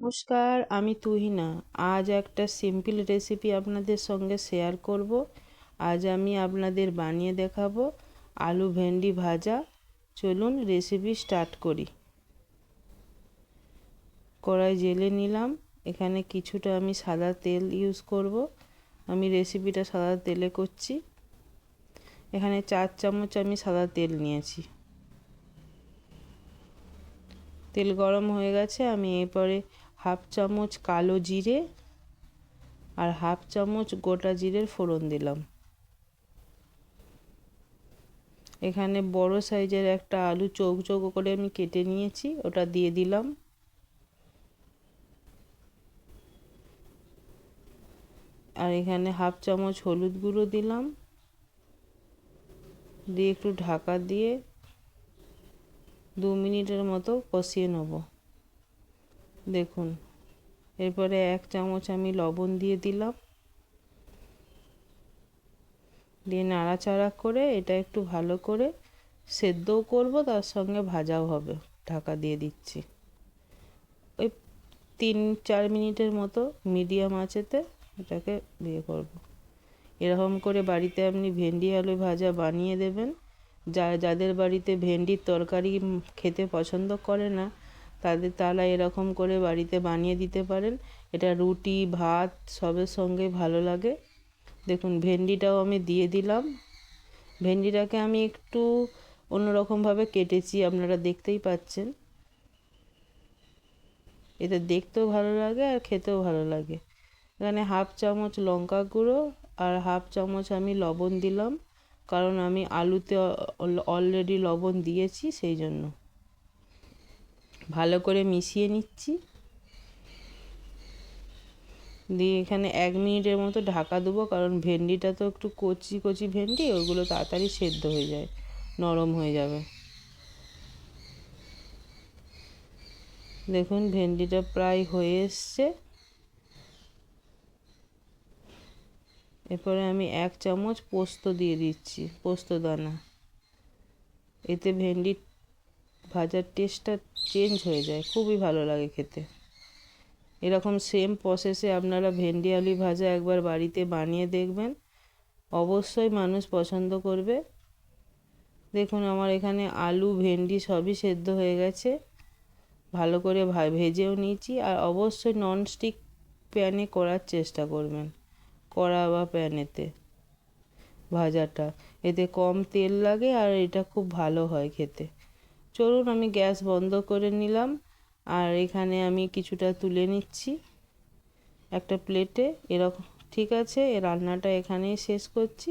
নমস্কার, আমি তুহিনা। আজ একটা সিম্পল রেসিপি আপনাদের সঙ্গে শেয়ার করব। আজ আমি আপনাদের বানিয়ে দেখাবো আলু ভেন্ডি ভাজা। চলুন রেসিপি স্টার্ট করি। কড়াই জেলে নিলাম। এখানে কিছুটা আমি সাদা তেল ইউজ করব। আমি রেসিপিটা সাদা তেলে করছি। এখানে 4 চামচ আমি সাদা তেল নিয়েছি। তেল গরম হয়ে গেছে। আমি এরপরে হাফ চামচ কালো জিরে আর হাফ চামচ গোটা জিরের ফোড়ন দিলাম। এখানে বড় সাইজের একটা আলু চৌকো চৌকো করে আমি কেটে নিয়েছি, ওটা দিয়ে দিলাম। আর এখানে হাফ চামচ হলুদ গুঁড়ো দিলাম, দিয়ে একটু ঢাকা দিয়ে 2 মিনিটের মতো কষিয়ে নেব। দেখুন, এরপরে 1 চামচ আমি লবণ দিয়ে দিলাম, দিয়ে নাড়াচাড়া করে এটা একটু ভালো করে সেদ্ধও করব, তার সঙ্গে ভাজাও হবে। ঢাকা দিয়ে দিচ্ছি। ওই 3-4 মিনিটের মতো মিডিয়াম আঁচেতে এটাকে করব। এরকম করে বাড়িতে আপনি ভেন্ডি আলু ভাজা বানিয়ে দেবেন। যাদের বাড়িতে ভেন্ডির তরকারি খেতে পছন্দ করে না, তারা এরকম করে বাড়িতে বানিয়ে দিতে পারেন। এটা রুটি ভাত সবের সঙ্গে ভালো লাগে। দেখুন, ভেন্ডিটাও আমি দিয়ে দিলাম। ভেন্ডিটাকে আমি একটু অন্যরকমভাবে কেটেছি, আপনারা দেখতেই পাচ্ছেন। এতে দেখতেও ভালো লাগে আর খেতেও ভালো লাগে। এখানে হাফ চামচ লঙ্কা গুঁড়ো আর হাফ চামচ আমি লবণ দিলাম, কারণ আমি আলুতে অলরেডি লবণ দিয়েছি, সেই জন্য। ভালো করে মিশিয়ে নিচ্ছি। দিয়ে এখানে 1 মিনিটের মতো ঢাকা দেবো, কারণ ভেন্ডিটা তো একটু কচি কচি ভেন্ডি, ওগুলো তাড়াতাড়ি সেদ্ধ হয়ে যায়, নরম হয়ে যাবে। দেখুন, ভেন্ডিটা প্রায় হয়ে এসছে। এরপরে আমি 1 চামচ পোস্ত দিয়ে দিচ্ছি, পোস্ত দানা। এতে ভেন্ডি ভাজার টেস্টটা চেঞ্জ হয়ে যায়, খুবই ভালো লাগে খেতে। এরকম সেম প্রসেসে আপনারা ভেন্ডি আলু ভাজা একবার বাড়িতে বানিয়ে দেখবেন, অবশ্যই মানুষ পছন্দ করবে। দেখুন, আমার এখানে আলু ভেন্ডি সবই সেদ্ধ হয়ে গেছে। ভালো করে ভেজেও নিয়েছি। আর অবশ্যই ননস্টিক প্যানে করার চেষ্টা করবেন, কড়া বা প্যানেতে ভাজাটা। এতে কম তেল লাগে আর এটা খুব ভালো হয় খেতে। চলুন, আমি গ্যাস বন্ধ করে নিলাম। আর এখানে আমি কিছুটা তুলে নিচ্ছি একটা প্লেটে। এরকম ঠিক আছে, রান্নাটা এখানেই শেষ করছি।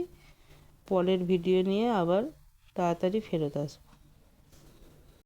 পরের ভিডিও নিয়ে আবার তাড়াতাড়ি ফেরত আসবো।